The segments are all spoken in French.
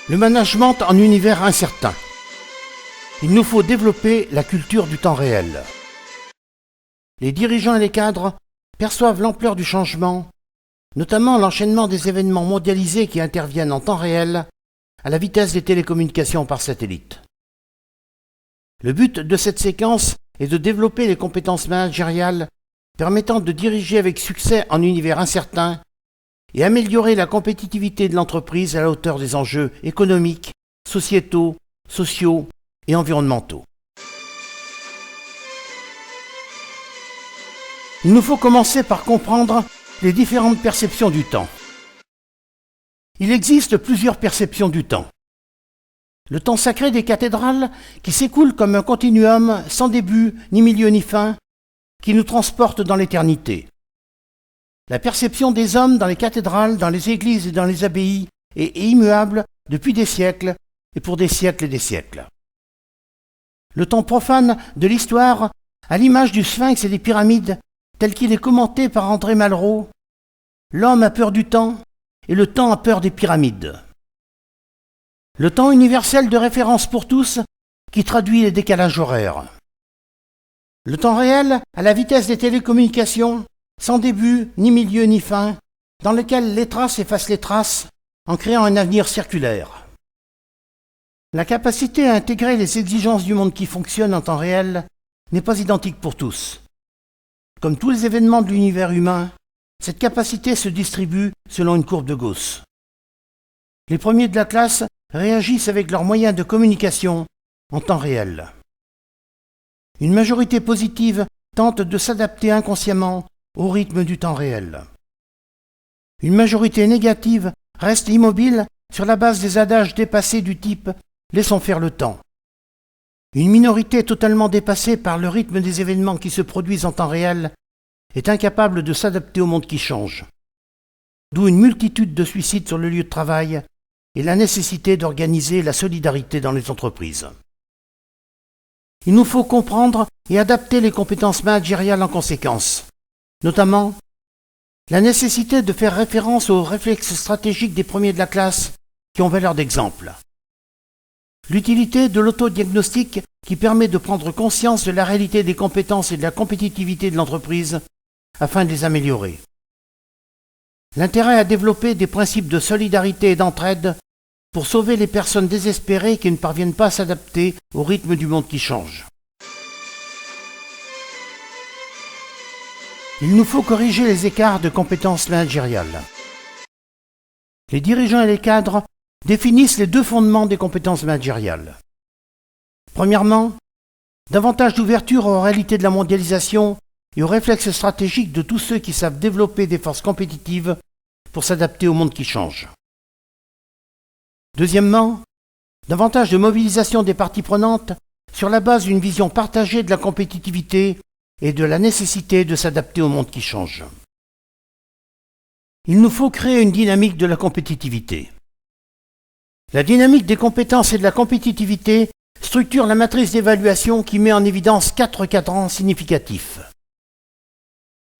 Le management en univers incertain. Il nous faut développer la culture du temps réel. Les dirigeants et les cadres perçoivent l'ampleur du changement, notamment l'enchaînement des événements mondialisés qui interviennent en temps réel à la vitesse des télécommunications par satellite. Le but de cette séquence est de développer les compétences managériales permettant de diriger avec succès en univers incertain et améliorer la compétitivité de l'entreprise à la hauteur des enjeux économiques, sociétaux, sociaux et environnementaux. Il nous faut commencer par comprendre les différentes perceptions du temps. Il existe plusieurs perceptions du temps. Le temps sacré des cathédrales qui s'écoule comme un continuum sans début, ni milieu, ni fin, qui nous transporte dans l'éternité. La perception des hommes dans les cathédrales, dans les églises et dans les abbayes est immuable depuis des siècles et pour des siècles et des siècles. Le temps profane de l'histoire, à l'image du sphinx et des pyramides, tel qu'il est commenté par André Malraux, l'homme a peur du temps et le temps a peur des pyramides. Le temps universel de référence pour tous qui traduit les décalages horaires. Le temps réel à la vitesse des télécommunications, sans début, ni milieu, ni fin, dans lequel les traces effacent les traces en créant un avenir circulaire. La capacité à intégrer les exigences du monde qui fonctionne en temps réel n'est pas identique pour tous. Comme tous les événements de l'univers humain, cette capacité se distribue selon une courbe de Gauss. Les premiers de la classe réagissent avec leurs moyens de communication en temps réel. Une majorité positive tente de s'adapter inconsciemment au rythme du temps réel. Une majorité négative reste immobile sur la base des adages dépassés du type « laissons faire le temps ». Une minorité totalement dépassée par le rythme des événements qui se produisent en temps réel est incapable de s'adapter au monde qui change. D'où une multitude de suicides sur le lieu de travail et la nécessité d'organiser la solidarité dans les entreprises. Il nous faut comprendre et adapter les compétences managériales en conséquence, notamment la nécessité de faire référence aux réflexes stratégiques des premiers de la classe qui ont valeur d'exemple. L'utilité de l'autodiagnostic qui permet de prendre conscience de la réalité des compétences et de la compétitivité de l'entreprise afin de les améliorer. L'intérêt à développer des principes de solidarité et d'entraide pour sauver les personnes désespérées qui ne parviennent pas à s'adapter au rythme du monde qui change. Il nous faut corriger les écarts de compétences managériales. Les dirigeants et les cadres définissent les deux fondements des compétences managériales. Premièrement, davantage d'ouverture aux réalités de la mondialisation et aux réflexes stratégiques de tous ceux qui savent développer des forces compétitives pour s'adapter au monde qui change. Deuxièmement, davantage de mobilisation des parties prenantes sur la base d'une vision partagée de la compétitivité et de la nécessité de s'adapter au monde qui change. Il nous faut créer une dynamique de la compétitivité. La dynamique des compétences et de la compétitivité structure la matrice d'évaluation qui met en évidence 4 cadrans significatifs.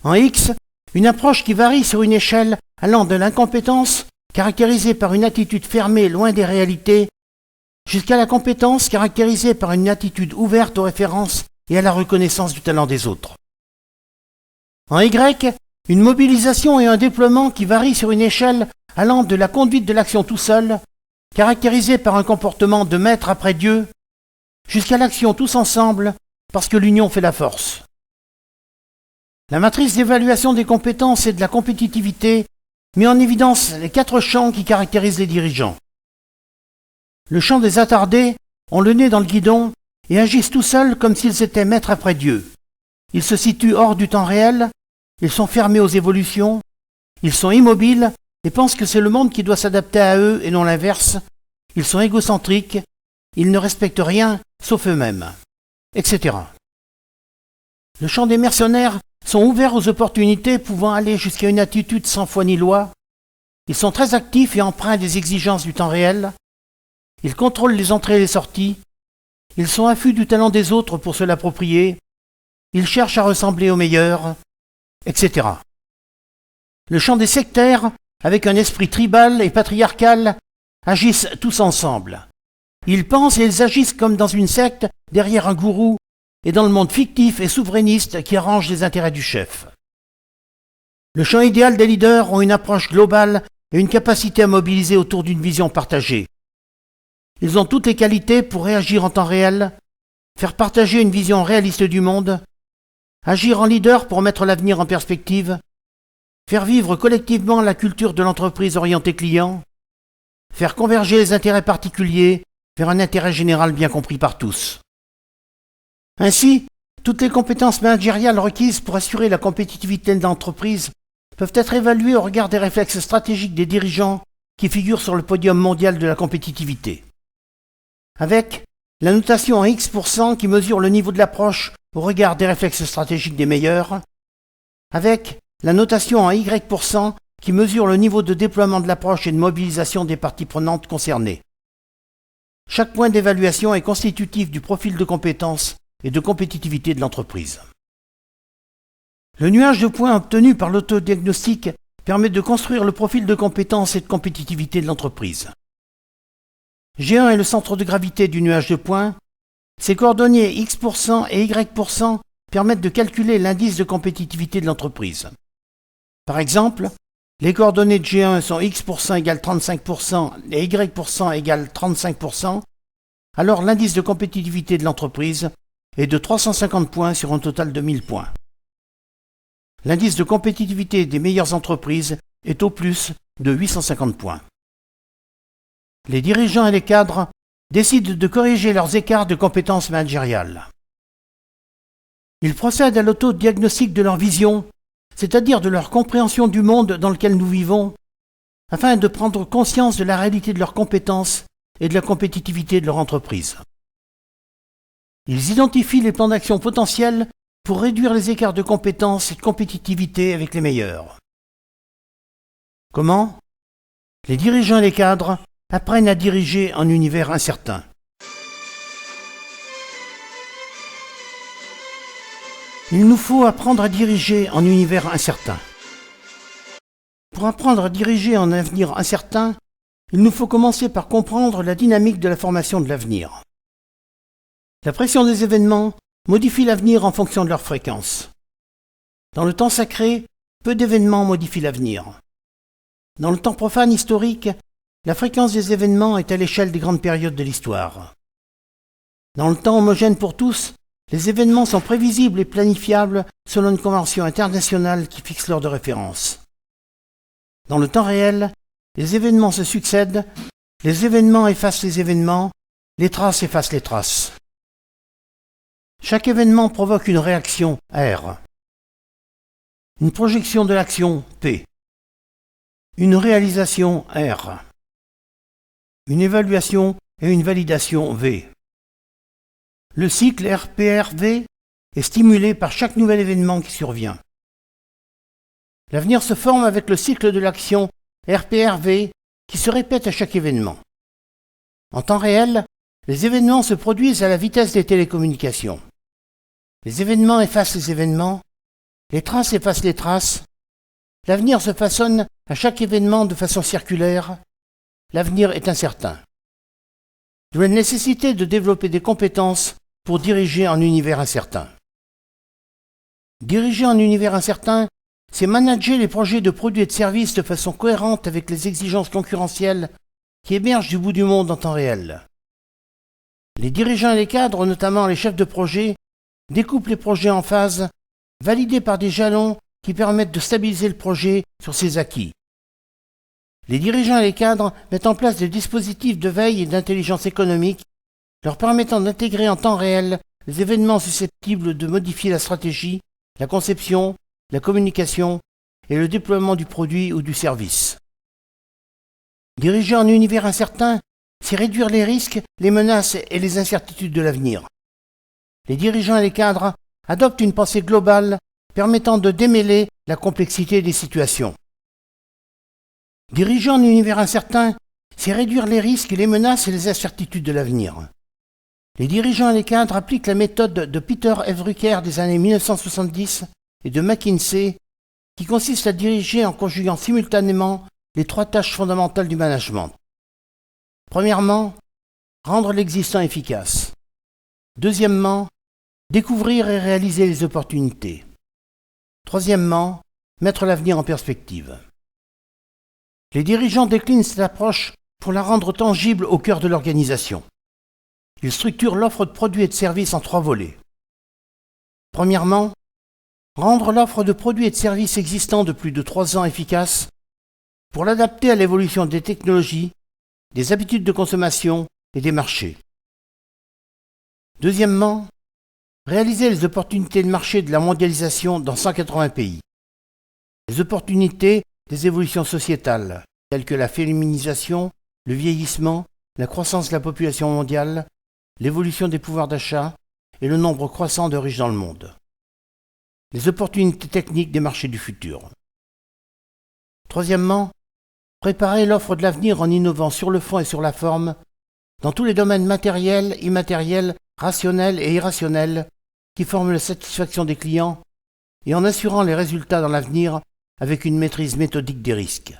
En X, une approche qui varie sur une échelle allant de l'incompétence, caractérisée par une attitude fermée loin des réalités, jusqu'à la compétence caractérisée par une attitude ouverte aux références et à la reconnaissance du talent des autres. En Y, une mobilisation et un déploiement qui varient sur une échelle allant de la conduite de l'action tout seul, caractérisée par un comportement de maître après Dieu, jusqu'à l'action tous ensemble, parce que l'union fait la force. La matrice d'évaluation des compétences et de la compétitivité met en évidence les 4 champs qui caractérisent les dirigeants. Le champ des attardés ont le nez dans le guidon et agissent tout seuls comme s'ils étaient maîtres après Dieu. Ils se situent hors du temps réel, ils sont fermés aux évolutions, ils sont immobiles et pensent que c'est le monde qui doit s'adapter à eux et non l'inverse. Ils sont égocentriques, ils ne respectent rien sauf eux-mêmes, etc. Le champ des mercenaires sont ouverts aux opportunités pouvant aller jusqu'à une attitude sans foi ni loi. Ils sont très actifs et empreints des exigences du temps réel. Ils contrôlent les entrées et les sorties. Ils sont affûts du talent des autres pour se l'approprier. Ils cherchent à ressembler aux meilleurs, etc. Le champ des sectaires, avec un esprit tribal et patriarcal, agissent tous ensemble. Ils pensent et ils agissent comme dans une secte, derrière un gourou, et dans le monde fictif et souverainiste qui arrange les intérêts du chef. Le champ idéal des leaders ont une approche globale et une capacité à mobiliser autour d'une vision partagée. Ils ont toutes les qualités pour réagir en temps réel, faire partager une vision réaliste du monde, agir en leader pour mettre l'avenir en perspective, faire vivre collectivement la culture de l'entreprise orientée client, faire converger les intérêts particuliers vers un intérêt général bien compris par tous. Ainsi, toutes les compétences managériales requises pour assurer la compétitivité de l'entreprise peuvent être évaluées au regard des réflexes stratégiques des dirigeants qui figurent sur le podium mondial de la compétitivité. Avec la notation en X% qui mesure le niveau de l'approche au regard des réflexes stratégiques des meilleurs, avec la notation en Y% qui mesure le niveau de déploiement de l'approche et de mobilisation des parties prenantes concernées. Chaque point d'évaluation est constitutif du profil de compétence et de compétitivité de l'entreprise. Le nuage de points obtenu par l'autodiagnostic permet de construire le profil de compétence et de compétitivité de l'entreprise. G1 est le centre de gravité du nuage de points. Ses coordonnées X% et Y% permettent de calculer l'indice de compétitivité de l'entreprise. Par exemple, les coordonnées de G1 sont X% égale 35% et Y% égale 35%, alors l'indice de compétitivité de l'entreprise est de 350 points sur un total de 1000 points. L'indice de compétitivité des meilleures entreprises est au plus de 850 points. Les dirigeants et les cadres décident de corriger leurs écarts de compétences managériales. Ils procèdent à l'autodiagnostic de leur vision, c'est-à-dire de leur compréhension du monde dans lequel nous vivons, afin de prendre conscience de la réalité de leurs compétences et de la compétitivité de leur entreprise. Ils identifient les plans d'action potentiels pour réduire les écarts de compétences et de compétitivité avec les meilleurs. Comment ? Les dirigeants et les cadres apprennent à diriger en univers incertain. Il nous faut apprendre à diriger en univers incertain. Pour apprendre à diriger en avenir incertain, il nous faut commencer par comprendre la dynamique de la formation de l'avenir. La pression des événements modifie l'avenir en fonction de leur fréquence. Dans le temps sacré, peu d'événements modifient l'avenir. Dans le temps profane historique, la fréquence des événements est à l'échelle des grandes périodes de l'histoire. Dans le temps homogène pour tous, les événements sont prévisibles et planifiables selon une convention internationale qui fixe l'heure de référence. Dans le temps réel, les événements se succèdent, les événements effacent les traces effacent les traces. Chaque événement provoque une réaction R, une projection de l'action P, une réalisation R, une évaluation et une validation V. Le cycle RPRV est stimulé par chaque nouvel événement qui survient. L'avenir se forme avec le cycle de l'action RPRV qui se répète à chaque événement. En temps réel, les événements se produisent à la vitesse des télécommunications. Les événements effacent les traces effacent les traces. L'avenir se façonne à chaque événement de façon circulaire. L'avenir est incertain. D'où la nécessité de développer des compétences pour diriger en univers incertain. Diriger en univers incertain, c'est manager les projets de produits et de services de façon cohérente avec les exigences concurrentielles qui émergent du bout du monde en temps réel. Les dirigeants et les cadres, notamment les chefs de projet, découpent les projets en phases, validés par des jalons qui permettent de stabiliser le projet sur ses acquis. Les dirigeants et les cadres mettent en place des dispositifs de veille et d'intelligence économique, leur permettant d'intégrer en temps réel les événements susceptibles de modifier la stratégie, la conception, la communication et le déploiement du produit ou du service. Diriger en univers incertain, c'est réduire les risques, les menaces et les incertitudes de l'avenir. Les dirigeants et les cadres adoptent une pensée globale permettant de démêler la complexité des situations. Diriger en univers incertain, c'est réduire les risques, les menaces et les incertitudes de l'avenir. Les dirigeants et les cadres appliquent la méthode de Peter F. Drucker des années 1970 et de McKinsey, qui consiste à diriger en conjuguant simultanément les 3 tâches fondamentales du management. Premièrement, rendre l'existant efficace. Deuxièmement, découvrir et réaliser les opportunités. Troisièmement, mettre l'avenir en perspective. Les dirigeants déclinent cette approche pour la rendre tangible au cœur de l'organisation. Ils structurent l'offre de produits et de services en 3 volets. Premièrement, rendre l'offre de produits et de services existants de plus de 3 ans efficace pour l'adapter à l'évolution des technologies, des habitudes de consommation et des marchés. Deuxièmement, réaliser les opportunités de marché de la mondialisation dans 180 pays. Les opportunités des évolutions sociétales, telles que la féminisation, le vieillissement, la croissance de la population mondiale, l'évolution des pouvoirs d'achat et le nombre croissant de riches dans le monde. Les opportunités techniques des marchés du futur. Troisièmement, préparer l'offre de l'avenir en innovant sur le fond et sur la forme, dans tous les domaines matériels, immatériels, rationnels et irrationnels qui forment la satisfaction des clients et en assurant les résultats dans l'avenir avec une maîtrise méthodique des risques.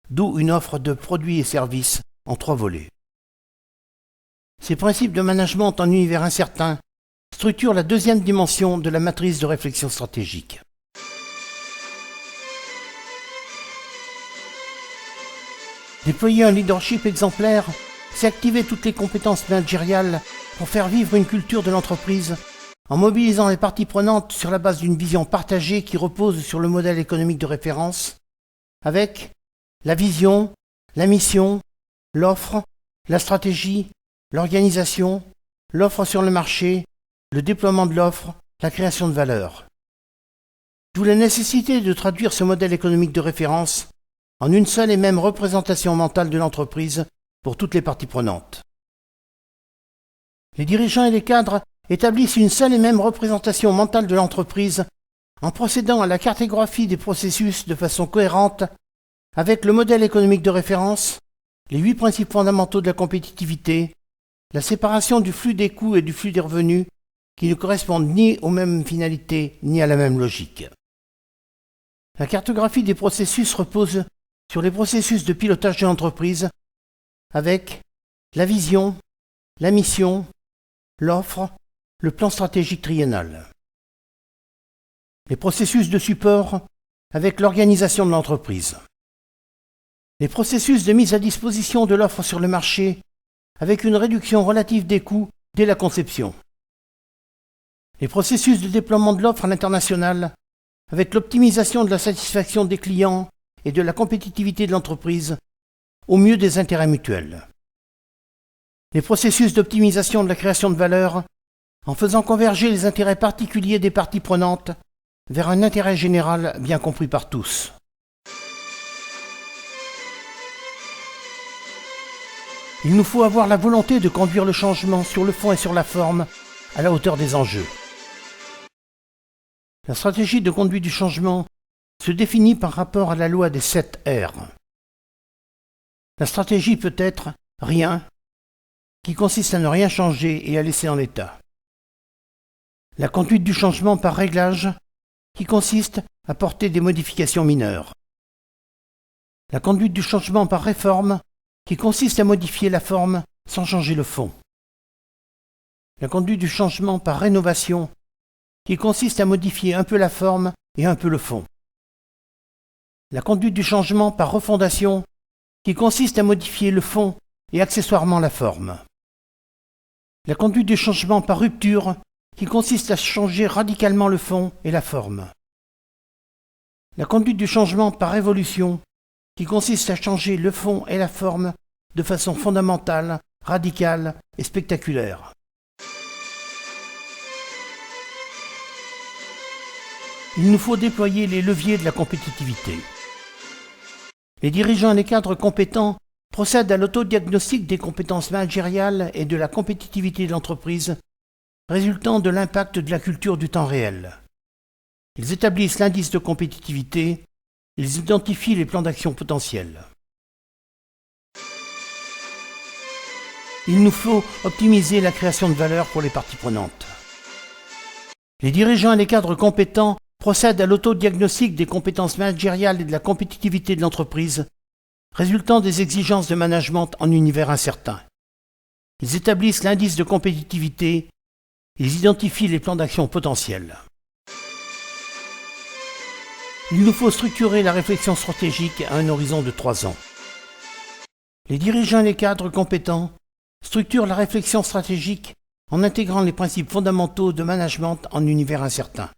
D'où une offre de produits et services en 3 volets. Ces principes de management en univers incertain structurent la deuxième dimension de la matrice de réflexion stratégique. Déployer un leadership exemplaire, c'est activer toutes les compétences managériales pour faire vivre une culture de l'entreprise en mobilisant les parties prenantes sur la base d'une vision partagée qui repose sur le modèle économique de référence, avec la vision, la mission, l'offre, la stratégie, l'organisation, l'offre sur le marché, le déploiement de l'offre, la création de valeur. D'où la nécessité de traduire ce modèle économique de référence en une seule et même représentation mentale de l'entreprise pour toutes les parties prenantes. Les dirigeants et les cadres établissent une seule et même représentation mentale de l'entreprise en procédant à la cartographie des processus de façon cohérente avec le modèle économique de référence, les 8 principes fondamentaux de la compétitivité, la séparation du flux des coûts et du flux des revenus qui ne correspondent ni aux mêmes finalités ni à la même logique. La cartographie des processus repose sur les processus de pilotage de l'entreprise avec la vision, la mission, l'offre, le plan stratégique triennal. Les processus de support avec l'organisation de l'entreprise. Les processus de mise à disposition de l'offre sur le marché avec une réduction relative des coûts dès la conception. Les processus de déploiement de l'offre à l'international avec l'optimisation de la satisfaction des clients et de la compétitivité de l'entreprise au mieux des intérêts mutuels. Les processus d'optimisation de la création de valeur en faisant converger les intérêts particuliers des parties prenantes vers un intérêt général bien compris par tous. Il nous faut avoir la volonté de conduire le changement sur le fond et sur la forme à la hauteur des enjeux. La stratégie de conduite du changement se définit par rapport à la loi des 7 R. La stratégie peut être rien, qui consiste à ne rien changer et à laisser en l'état. La conduite du changement par réglage, qui consiste à porter des modifications mineures. La conduite du changement par réforme, qui consiste à modifier la forme sans changer le fond. La conduite du changement par rénovation, qui consiste à modifier un peu la forme et un peu le fond. La conduite du changement par refondation, qui consiste à modifier le fond et accessoirement la forme. La conduite du changement par rupture, qui consiste à changer radicalement le fond et la forme. La conduite du changement par évolution, qui consiste à changer le fond et la forme de façon fondamentale, radicale et spectaculaire. Il nous faut déployer les leviers de la compétitivité. Les dirigeants et les cadres compétents procèdent à l'autodiagnostic des compétences managériales et de la compétitivité de l'entreprise, résultant de l'impact de la culture du temps réel. Ils établissent l'indice de compétitivité, ils identifient les plans d'action potentiels. Il nous faut optimiser la création de valeur pour les parties prenantes. Les dirigeants et les cadres compétents procèdent à l'autodiagnostic des compétences managériales et de la compétitivité de l'entreprise, résultant des exigences de management en univers incertain. Ils établissent l'indice de compétitivité. Ils identifient les plans d'action potentiels. Il nous faut structurer la réflexion stratégique à un horizon de 3 ans. Les dirigeants et les cadres compétents structurent la réflexion stratégique en intégrant les principes fondamentaux de management en univers incertain.